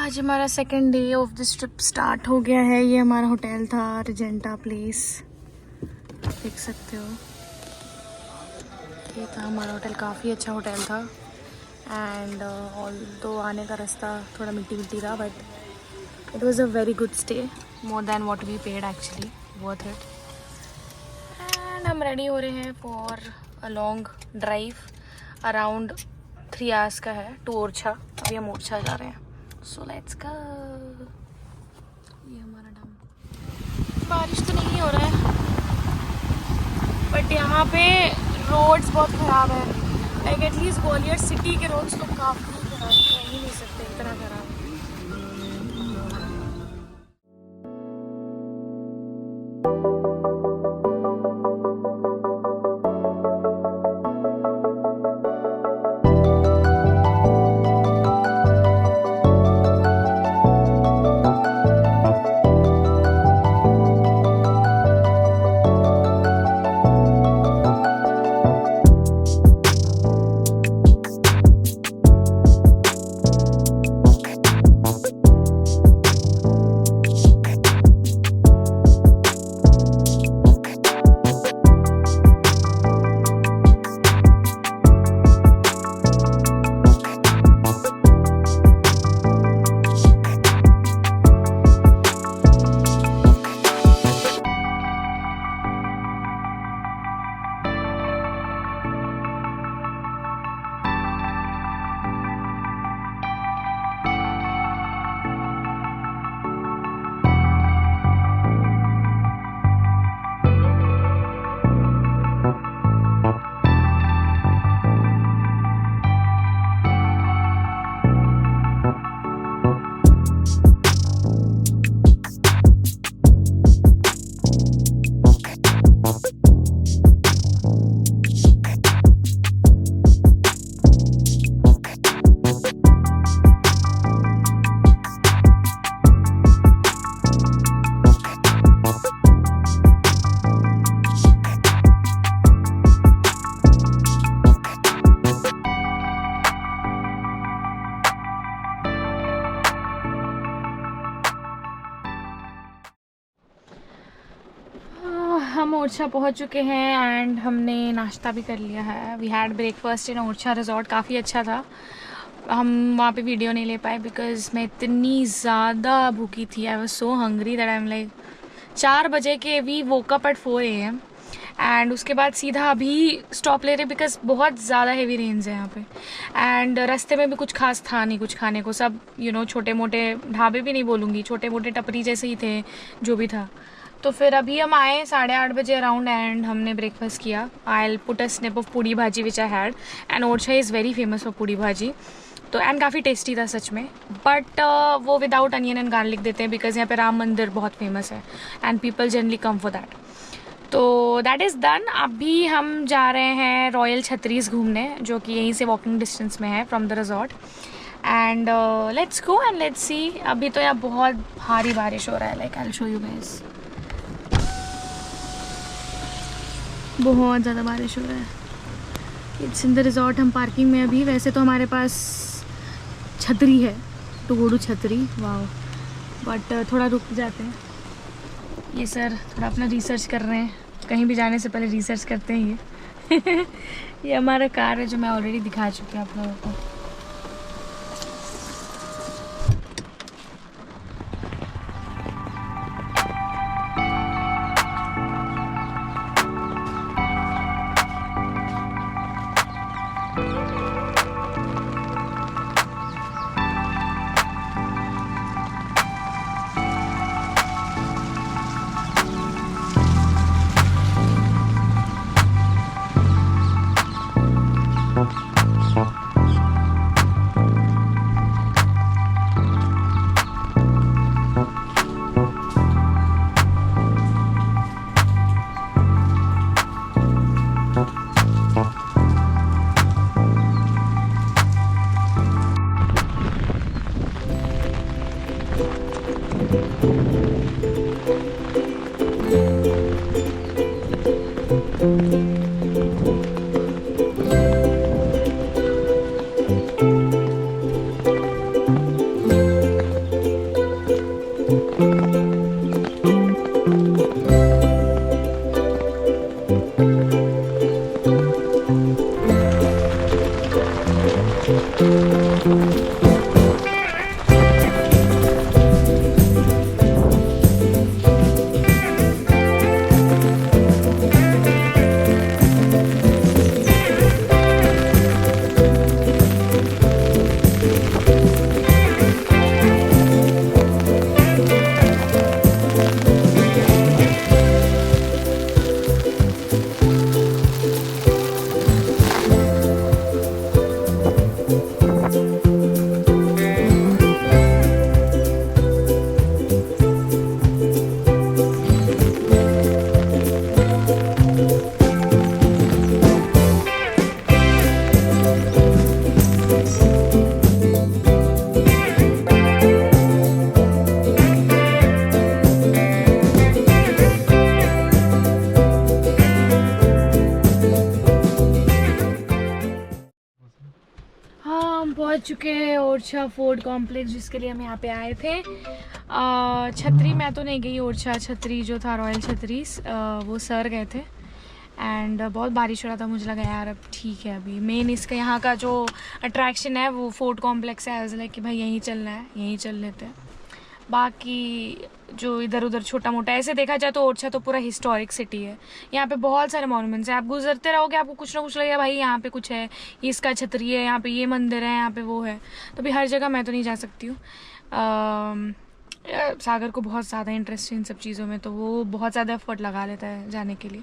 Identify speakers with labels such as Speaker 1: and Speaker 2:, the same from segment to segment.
Speaker 1: आज हमारा second day of this trip start हो गया है। ये हमारा होटल था, रिजेंटा प्लेस, देख सकते हो। ये था हमारा होटल, काफ़ी अच्छा होटल था। एंड ऑल्दो आने का रास्ता थोड़ा मिट्टी मिट्टी था, but it was a very good stay, more than what we paid actually, worth it. And हम रेडी हो रहे हैं for a long drive, around 3 hours का है, टू ओरछा। अभी हम ओरछा जा रहे हैं, सो लेट्स गो। ये हमारा डैम। बारिश तो नहीं हो रहा है, बट यहाँ पे रोड्स बहुत ख़राब है। लाइक एटलीस्ट ग्वालियर सिटी के रोड्स तो काफ़ी ख़राब, कह ही नहीं सकते इतना ख़राब। हम ओरछा पहुंच चुके हैं एंड हमने नाश्ता भी कर लिया है। We had breakfast in Orchha resort, काफ़ी अच्छा था। हम वहाँ पे वीडियो नहीं ले पाए बिकॉज मैं इतनी ज़्यादा भूखी थी। I was so hungry that I am like 4 बजे के we woke up at 4 AM and उसके बाद सीधा अभी स्टॉप ले रहे बिकॉज बहुत ज़्यादा हेवी रेंज है यहाँ पे। एंड रास्ते में भी कुछ खास था नहीं कुछ खाने को, सब छोटे मोटे ढाबे भी नहीं बोलूँगी, छोटे मोटे टपरी जैसे ही थे जो भी था। तो फिर अभी हम आए 8:30 बजे अराउंड एंड हमने ब्रेकफास्ट किया। I put a snip of puri bhaji which I had, and Orchha is very famous for puri bhaji. तो एंड काफ़ी टेस्टी था सच में, बट वो विदाउट अनियन एंड गार्लिक देते हैं बिकॉज यहाँ पे राम मंदिर बहुत फेमस है and people generally come for that. तो दैट इज़ डन। अभी हम जा रहे हैं रॉयल छत्रीस घूमने, जो कि यहीं से वॉकिंग डिस्टेंस में है from the resort. And let's go and let's see. अभी तो यहाँ बहुत भारी बारिश हो रहा है, like I will show you guys. बहुत ज़्यादा बारिश हो रहा है। इट्स इन द रिजॉर्ट, हम पार्किंग में अभी। वैसे तो हमारे पास छतरी है, टुगोडू छतरी, वाह, बट थोड़ा रुक जाते हैं। ये सर थोड़ा अपना रिसर्च कर रहे हैं, कहीं भी जाने से पहले रिसर्च करते हैं ये। ये हमारा कार है जो मैं ऑलरेडी दिखा चुकी हूँ आप लोगों को। हम पहुंच चुके हैं ओरछा फोर्ट कॉम्प्लेक्स, जिसके लिए हम यहाँ पे आए थे। छतरी मैं तो नहीं गई, ओरछा छतरी जो था रॉयल छतरी वो सर गए थे। एंड बहुत बारिश हो रहा था, मुझे लगा यार अब ठीक है, अभी मेन इसका यहाँ का जो अट्रैक्शन है वो फोर्ट कॉम्प्लेक्स है। एज लाइक कि भाई यहीं चलना है, यहीं चल लेते हैं। बाकी जो इधर उधर छोटा मोटा ऐसे देखा जाए तो ओरछा तो पूरा हिस्टोरिक सिटी है। यहाँ पे बहुत सारे मॉन्यूमेंट्स हैं, आप गुजरते रहोगे आपको कुछ ना कुछ लगेगा भाई यहाँ पे कुछ है, ये इसका छतरी है, यहाँ पे ये मंदिर है, यहाँ पे वो है। तो भी हर जगह मैं तो नहीं जा सकती हूँ। सागर को बहुत ज़्यादा इंटरेस्ट है इन सब चीज़ों में, तो वो बहुत ज़्यादा एफर्ट लगा लेता है जाने के लिए।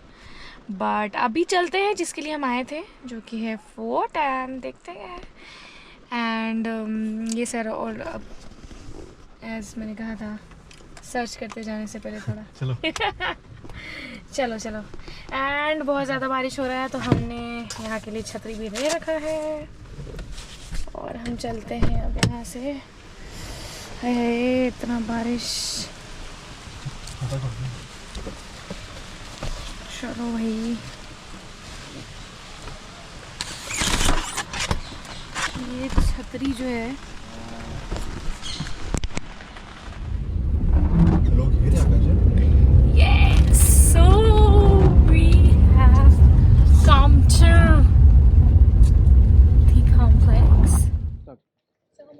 Speaker 1: बट अभी चलते हैं जिसके लिए हम आए थे, जो कि है फोर्ट, एंड देखते हैं। एंड ये सर, और एज मैंने कहा था सर्च करते जाने से पहले थोड़ा चलो चलो चलो। एंड बहुत ज़्यादा बारिश हो रहा है तो हमने यहाँ के लिए छतरी भी ले रखा है और हम चलते हैं अब यहाँ से। है इतना बारिश, चलो भाई। ये छतरी जो है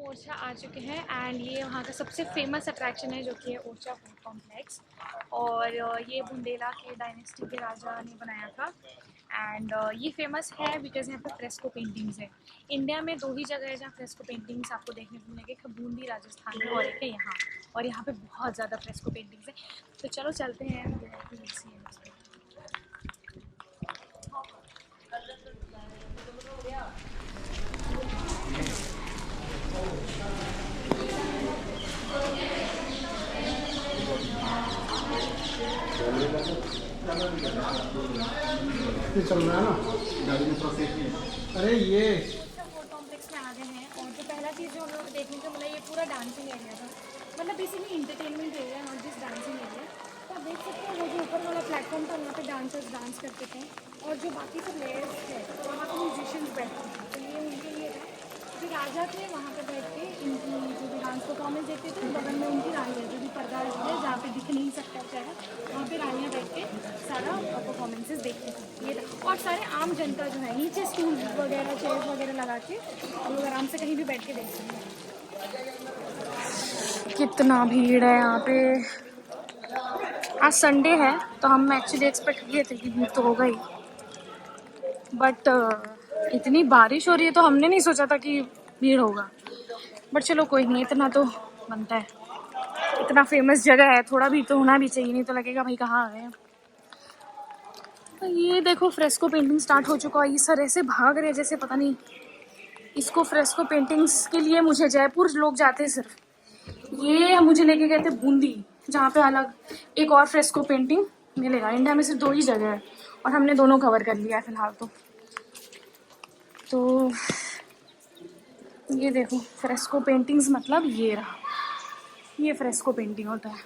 Speaker 1: ओरछा आ चुके हैं एंड ये वहाँ का सबसे फेमस अट्रैक्शन है जो कि है ओरछा फोर्ट कॉम्प्लेक्स। और ये बुंदेला के डायनेस्टी के राजा ने बनाया था। एंड ये फेमस है बिकॉज यहाँ पे फ्रेस्को पेंटिंग्स है। इंडिया में 2 ही जगह है जहाँ फ्रेस्को पेंटिंग्स आपको देखने को मिलेंगे, एक बूंदी राजस्थान में और एक है यहाँ। और यहाँ पे बहुत ज़्यादा फ्रेस्को पेंटिंग्स है। तो चलो चलते हैं।
Speaker 2: चल रहा है ना गाड़ी में थोड़ा सेफ्टी। अरे ये
Speaker 1: फोर्ट कॉम्प्लेक्स में आ गए हैं और जो पहला चीज़ जो हम लोग देखने को मिला, ये पूरा डांसिंग एरिया था। मतलब basically entertainment area, not just dancing area. तो आप देख सकते हैं वो जो ऊपर वाला प्लेटफॉर्म था वहाँ पे डांसर्स डांस करते थे और जो बाकी सब लेयर्स थे वहाँ पे म्यूजिशियंस बैठते थे। तो ये उनके लिए था जो राजा थे वहाँ पर बैठ के इनकी जो भी डांस परफॉर्मेंस देखते थे। बगल में उनकी रानी है जो भी पर्दा है जहाँ पे दिख नहीं सकता चेहरा, वहाँ पे रानियाँ बैठ के सारा परफॉर्मेंसेस देखते थे। ये और सारे आम जनता जो है नीचे स्टूल वगैरह चेयर्स वगैरह लगा के हम लोग आराम से कहीं भी बैठ के देख सकते हैं। कितना भीड़ है यहाँ पे। आज संडे है तो हम एक्चुअली एक्सपेक्ट किए थे कि भीड़ तो होगा ही, बट इतनी बारिश हो रही है तो हमने नहीं सोचा था कि भीड़ होगा। बट चलो कोई नहीं, इतना तो बनता है, इतना फेमस जगह है, थोड़ा भी तो होना भी चाहिए, नहीं तो लगेगा भाई कहाँ आ गए हैं। तो ये देखो फ्रेस्को पेंटिंग स्टार्ट हो चुका है। ये सर ऐसे भाग रहे हैं जैसे पता नहीं। इसको फ्रेस्को पेंटिंग्स के लिए मुझे जयपुर लोग जाते हैं सिर्फ। ये मुझे लेके गए थे बूंदी, जहाँ पे अलग एक और फ्रेस्को पेंटिंग मिलेगा। इंडिया में सिर्फ 2 ही जगह है और हमने दोनों कवर कर लिया है फिलहाल तो ये देखो फ्रेस्को पेंटिंग्स, मतलब ये रहा, ये फ्रेस्को पेंटिंग होता है।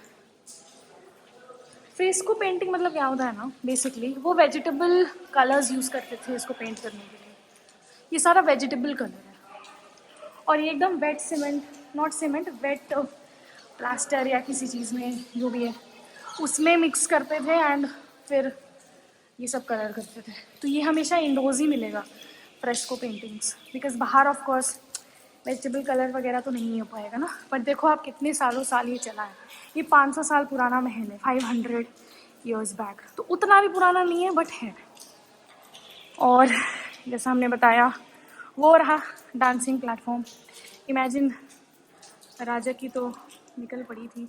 Speaker 1: फ्रेस्को पेंटिंग मतलब क्या होता है ना, बेसिकली वो वेजिटेबल कलर्स यूज़ करते थे इसको पेंट करने के लिए। ये सारा वेजिटेबल कलर है और ये एकदम wet cement, not cement, wet plaster या किसी चीज़ में जो भी है उसमें मिक्स करते थे एंड फिर ये सब कलर करते थे। तो ये हमेशा इंडोर्स ही मिलेगा फ्रेस्को पेंटिंग्स, बिकॉज बाहर ऑफ कोर्स वेजिटेबल कलर वगैरह तो नहीं हो पाएगा ना। बट देखो आप कितने सालों साल ये चला है। ये 500 साल पुराना महल है, 500 ईयर्स बैक। तो उतना भी पुराना नहीं है बट है। और जैसा हमने बताया वो रहा डांसिंग प्लेटफॉर्म। इमेजिन राजा की तो निकल पड़ी थी।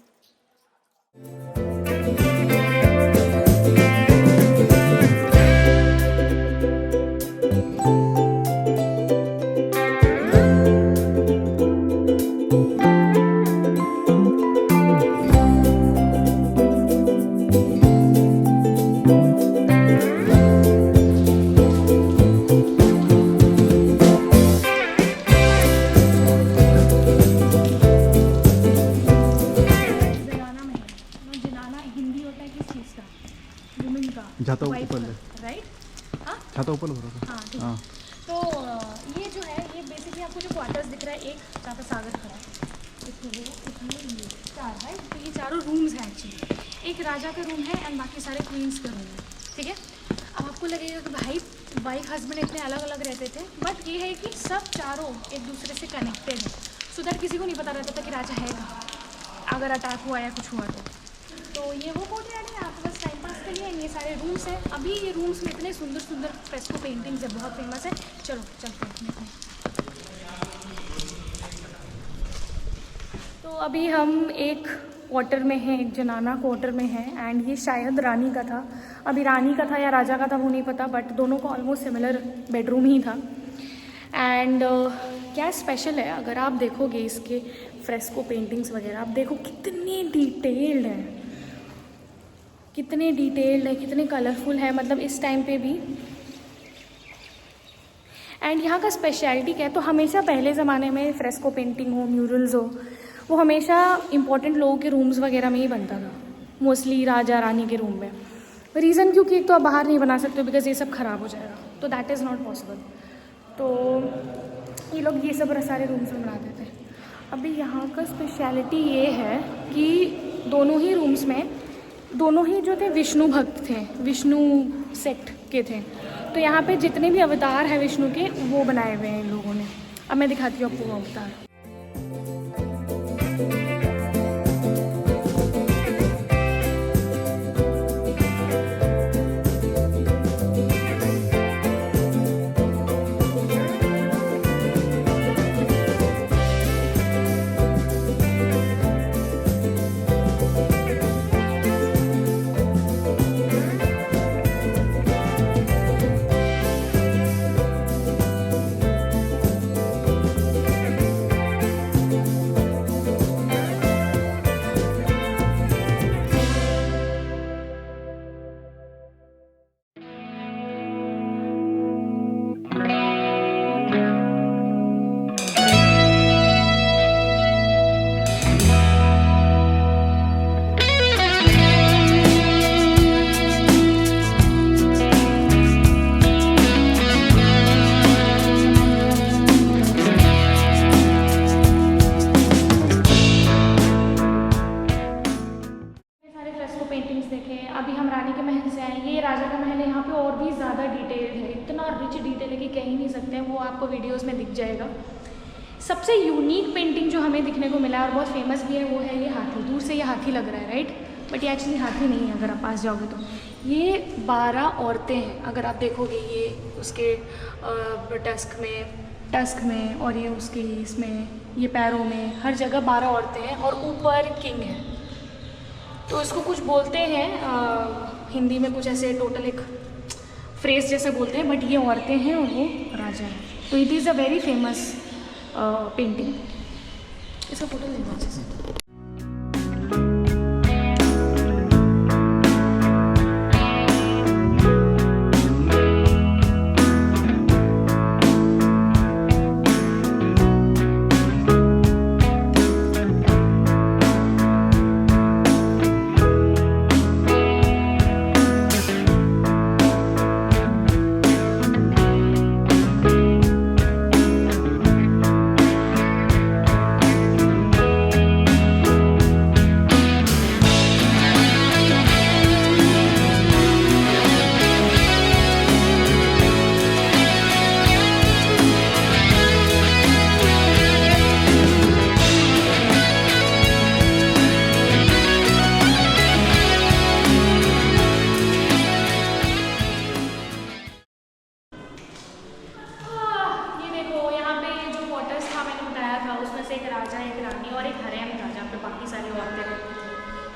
Speaker 2: छाता ऊपर ले,
Speaker 1: राइट? हाँ
Speaker 2: छाता ऊपर हो रहा था।
Speaker 1: हाँ ठीक है। तो ये जो है, ये बेसिकली आपको जो क्वार्टर्स दिख रहा है, एक जहाँ पे सागर खड़ा है, ये 4 है। तो ये चारों रूम्स हैं एक्चुअली। एक राजा का रूम है एंड बाकी सारे क्वींस के रूम हैं, ठीक है। अब आपको लगेगा कि भाई वाइफ हस्बैंड इतने अलग अलग रहते थे, बट ये है कि सब चारों एक दूसरे से कनेक्टेड है, सो दैट किसी को नहीं पता रहता था कि राजा है कहाँ, अगर अटैक हुआ या कुछ हुआ तो ये वो कोर्टयार्ड है, आपको बस टाइम पास के लिए। ये सारे रूम्स हैं। अभी ये रूम्स में इतने सुंदर सुंदर फ्रेस्को पेंटिंग्स है, बहुत फेमस है। चलो चलते हैं। तो अभी हम एक क्वार्टर में हैं, एक जनाना क्वार्टर में हैं एंड ये शायद रानी का था। अभी रानी का था या राजा का था वो नहीं पता, बट दोनों को ऑलमोस्ट सिमिलर बेडरूम ही था। एंड क्या स्पेशल है, अगर आप देखोगे इसके फ्रेस्को पेंटिंग्स वगैरह, आप देखो कितने डिटेल्ड हैं, कितने डिटेल्ड है, कितने कलरफुल है, मतलब इस टाइम पे भी। एंड यहाँ का स्पेशलिटी क्या है, तो हमेशा पहले ज़माने में फ्रेस्को पेंटिंग हो, म्यूरल्स हो, वो हमेशा इंपॉर्टेंट लोगों के रूम्स वगैरह में ही बनता था, मोस्टली राजा रानी के रूम में। रीज़न क्योंकि एक तो आप बाहर नहीं बना सकते बिकॉज ये सब ख़राब हो जाएगा, तो दैट इज़ नॉट पॉसिबल। तो ये लोग ये सब सारे रूम्स में बनाते थे। अभी यहाँ का स्पेशलिटी ये है कि दोनों ही रूम्स में, दोनों ही जो थे विष्णु भक्त थे, विष्णु सेक्ट के थे। तो यहाँ पे जितने भी अवतार हैं विष्णु के, वो बनाए हुए हैं इन लोगों ने। अब मैं दिखाती हूँ आपको वो अवतार। अभी हम रानी के महल से आए, ये राजा का महल है। यहाँ पे और भी ज़्यादा डिटेल है, इतना रिच डिटेल है कि कह ही नहीं सकते हैं, वो आपको वीडियोस में दिख जाएगा। सबसे यूनिक पेंटिंग जो हमें दिखने को मिला और बहुत फेमस भी है, वो है ये हाथी। दूर से ये हाथी लग रहा है राइट, बट ये एक्चुअली हाथी नहीं है अगर आप पास जाओगे तो। ये 12 औरतें हैं, अगर आप देखोगे ये उसके टस्क में और ये उसके इसमें, ये पैरों में, हर जगह 12 औरतें हैं और ऊपर किंग है। तो इसको कुछ बोलते हैं हिंदी में, कुछ ऐसे टोटल एक फ्रेज जैसे बोलते हैं, बट ये औरतें हैं और वो राजा है। तो it is a very famous painting. इसका फोटो ले लो अच्छे से।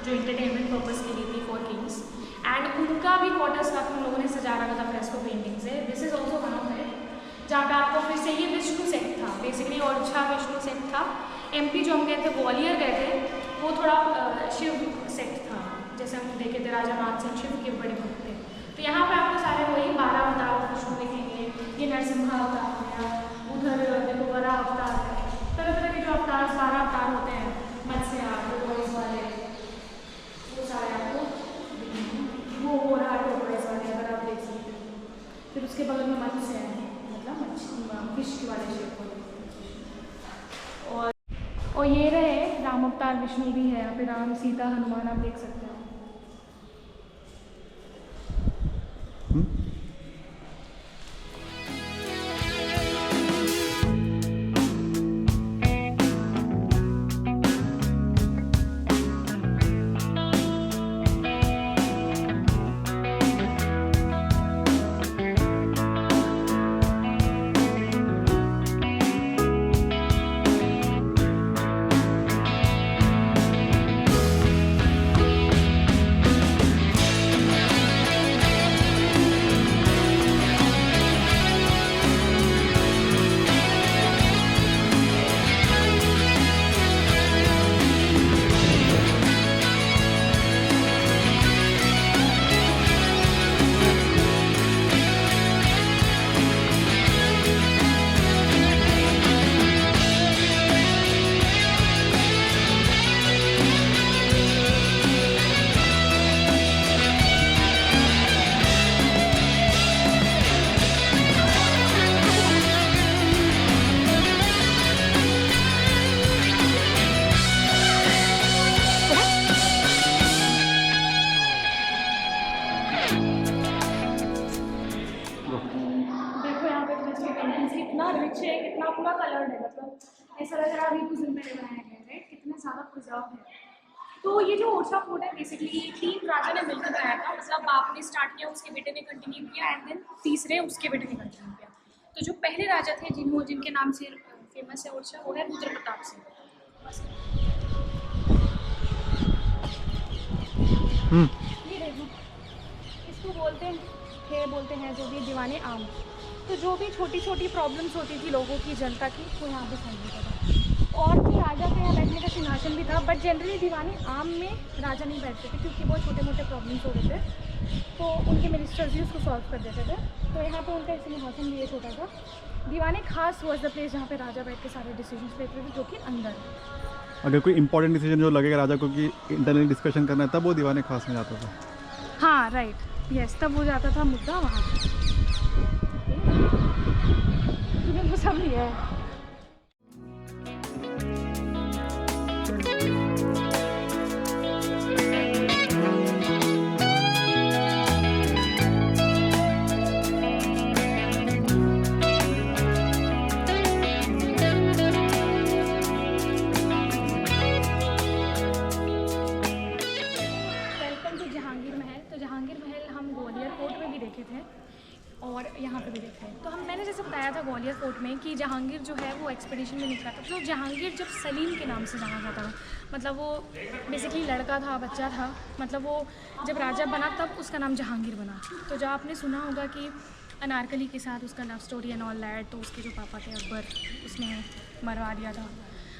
Speaker 1: जो इंटरटेनमेंट पर्पस के लिए थी फॉर किंग्स, एंड उनका भी क्वार्टर्स काफ़ी हम लोगों ने सजा रखा था फ्रेस्को पेंटिंग से। This is also one of it, जहाँ पे आपको फिर से ये विष्णु सेट था, बेसिकली ओरछा विष्णु सेट था। एमपी जो हम गए थे, ग्वालियर गए थे, वो थोड़ा शिव सेट था, जैसे हम देखे थे राजा मान सिंह शिव के बड़े भक्त थे। तो यहाँ पे आपको सारे वही 12 अवतार विष्णु दिखेंगे। ये नरसिम्हा अवतार हो गया, उधर देखो वरा अवतार है, तरह तरह के जो अवतार 12 अवतार होते हैं, मत्स्य वाले वो सारे आपको वो रहा टोकराइज वाले, अगर आप देख सकते हो। फिर उसके बगल में मत्स्य है, मतलब मच्छी। फिश वाले शेप को। और ये रहे राम अवतार विष्णु भी है यहाँ पे, राम सीता हनुमान आप देख सकते हो। कितना रिच है, कितना पूरा कलर्ड है, मतलब ऐसा लग रहा है अभी कुछ दिन पहले बनाया गया है, कितना ज़्यादा प्रिजर्व है। तो ये जो ओरछा फोर्ट है बेसिकली ये 3 राजा ने मिलकर बनाया था, मतलब बाप ने स्टार्ट किया, उसके बेटे ने कंटिन्यू किया एंड देन तीसरे उसके बेटे ने कंटिन्यू किया। तो जो पहले राजा थे जिनके नाम से फेमस है ओरछा, वो है रुद्र प्रताप सिंह। ये देखो, इसको बोलते हैं जो भी दीवाने आम। तो जो भी छोटी छोटी प्रॉब्लम्स होती थी लोगों की, जनता की, वो यहाँ पे सॉल्व होता था। और जो राजा के यहाँ बैठने का सिंहासन भी था, बट जनरली दीवाने आम में राजा नहीं बैठते थे क्योंकि बहुत छोटे मोटे प्रॉब्लम्स हो रहे थे, तो उनके मिनिस्टर्स ही उसको सॉल्व कर देते थे। तो यहाँ पे उनका सिंहासन भी है छोटा सा। दीवाने खास वॉज द प्लेस जहाँ पे राजा बैठ के सारे डिसीजंस लेते थे, जो कि अंदर है।
Speaker 2: अगर कोई इंपॉर्टेंट डिसीजन जो लगेगा राजा को कि इंटरनल डिस्कशन करना है, तब वो दीवाने खास में जाता था।
Speaker 1: हाँ राइट, यस, तब हो जाता था मुद्दा वहाँ पे। तुम्हें वो सब लिया है। और यहाँ पे भी देखे हैं। तो मैंने जैसे बताया था ग्वालियर फोर्ट में कि जहांगीर जो है वो एक्सपीडिशन में निकला था। तो जहांगीर जब सलीम के नाम से जाना जाता था, मतलब वो बेसिकली लड़का था, बच्चा था, मतलब वो जब राजा बना तब उसका नाम जहांगीर बना। तो जब आपने सुना होगा कि अनारकली के साथ उसका love story and all that, तो उसके जो पापा थे अकबर, उसने मरवा दिया था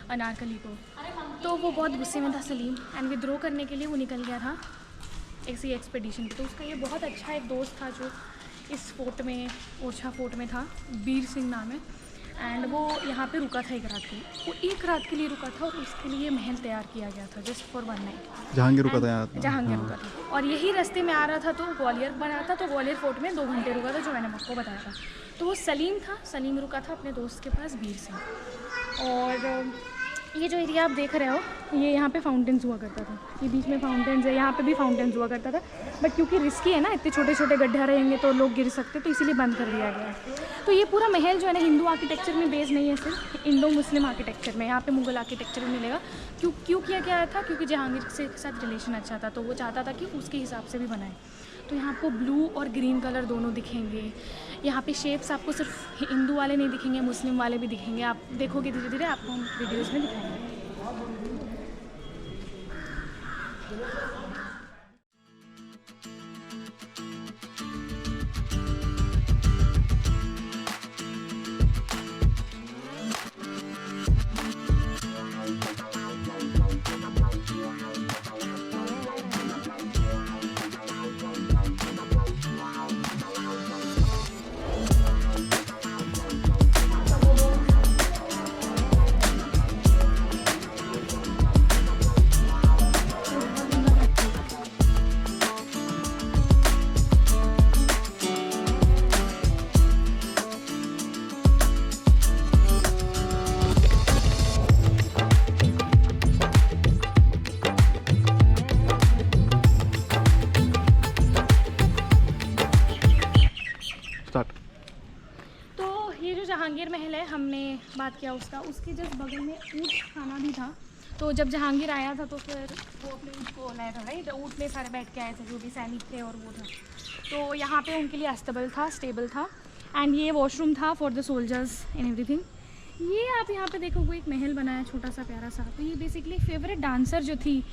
Speaker 1: अनारकली को। तो वो बहुत गुस्से में था सलीम, एंड विद्रोह करने के लिए वो निकल गया था ऐसी एक्सपीडिशन पे। तो उसका ये बहुत अच्छा एक दोस्त था जो इस फोर्ट में, ओरछा फोर्ट में था, वीर सिंह नाम है, एंड वो यहाँ पे रुका था एक रात के लिए। वो एक रात के लिए रुका था और उसके लिए महल तैयार किया गया था जस्ट फॉर 1 नाइट।
Speaker 2: जहांगीर रुका था यहाँ?
Speaker 1: जहांगीर रुका था, और यही रास्ते में आ रहा था तो ग्वालियर बना था, तो ग्वालियर फोर्ट में 2 घंटे रुका था, जो मैंने आपको बताया था। तो वो सलीम था, सलीम रुका था अपने दोस्त के पास वीर सिंह। और ये जो एरिया आप देख रहे हो, ये यहाँ पे फाउंटेन्स हुआ करता था, ये बीच में फाउंटेन्स है, यहाँ पे भी फाउंटेन्स हुआ करता था, बट क्योंकि रिस्की है ना, इतने छोटे छोटे गड्ढे रहेंगे तो लोग गिर सकते, तो इसीलिए बंद कर दिया गया। तो ये पूरा महल जो है ना, हिंदू आर्किटेक्चर में बेस्ड नहीं है, सिर्फ इंडो मुस्लिम आर्किटेक्चर में, यहाँ पे मुगल आर्किटेक्चर में मिलेगा। क्यों किया गया था? क्योंकि जहांगीर के साथ रिलेशन अच्छा था, तो वो चाहता था कि उसके हिसाब से भी बनाए। तो यहाँ आपको ब्लू और ग्रीन कलर दोनों दिखेंगे। यहाँ पे शेप्स आपको सिर्फ हिंदू वाले नहीं दिखेंगे, मुस्लिम वाले भी दिखेंगे। आप देखोगे धीरे धीरे, आपको हम वीडियोज़ में दिखाएंगे। महल है, हमने बात किया उसका। उसके जस्ट बगल में ऊँट खाना भी था। तो जब जहांगीर आया था तो फिर वो अपने ऊँट को लाया था, राइट। ऊँट में सारे बैठ के आए थे जो भी सैनिक थे और वो था। तो यहाँ पे उनके लिए अस्तबल था, स्टेबल था, एंड ये वॉशरूम था for the soldiers and everything. ये आप यहाँ पे देखो, वो एक महल बना है छोटा सा प्यारा सा। तो ये बेसिकली फेवरेट डांसर जो थी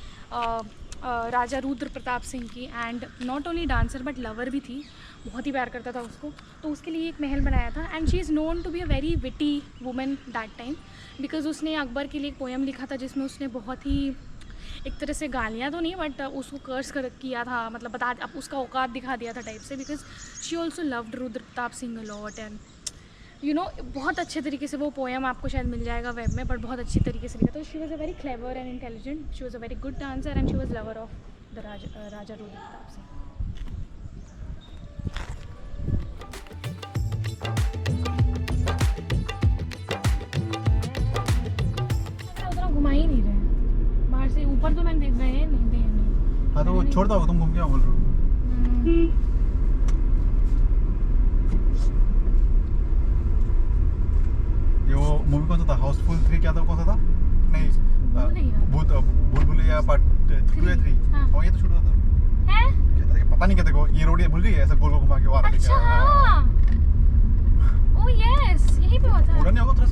Speaker 1: राजा रुद्र प्रताप सिंह की, and not only dancer but lover भी थी, बहुत ही प्यार करता था उसको। तो उसके लिए एक महल बनाया था। And she is known to be a very witty woman that time, because उसने अकबर के लिए एक पोएम लिखा था जिसमें उसने बहुत ही एक तरह से गालियाँ तो नहीं बट उसको कर्स किया था, मतलब बता अब उसका औकात दिखा दिया था टाइप से, because she also loved Rudra Pratap Singh lot. And you know बहुत अच्छे तरीके से वो पोएम आपको शायद मिल जाएगा वेब में, बट बहुत अच्छी तरीके से लिखा। तो she was a very clever and intelligent, she was a very good dancer and she was lover of the Raja Rudra Pratap Singh. उतना घुमा ही नहीं रहे बाहर से, ऊपर तो मैंने देख गए नहीं।
Speaker 2: हाँ तो वो छोड़ता होगा, तुम घूम क्या बोल रहे हो? ये वो मूवी कौन सा था, हाउसफुल 3 क्या था, कौन सा था? नहीं भूल भुलैया पार्ट 2 या 3।
Speaker 1: हाँ।
Speaker 2: और ये तो शुरू हुआ था
Speaker 1: है?
Speaker 2: पता नहीं क्या देखो, ये रोड ये भूल गई है, ऐसा गोल गोल घुमा के वो आ रहा
Speaker 1: अच्छा हाँ, ओह यस, यहीं पे हुआ था।
Speaker 2: नहीं होगा, थोड़ा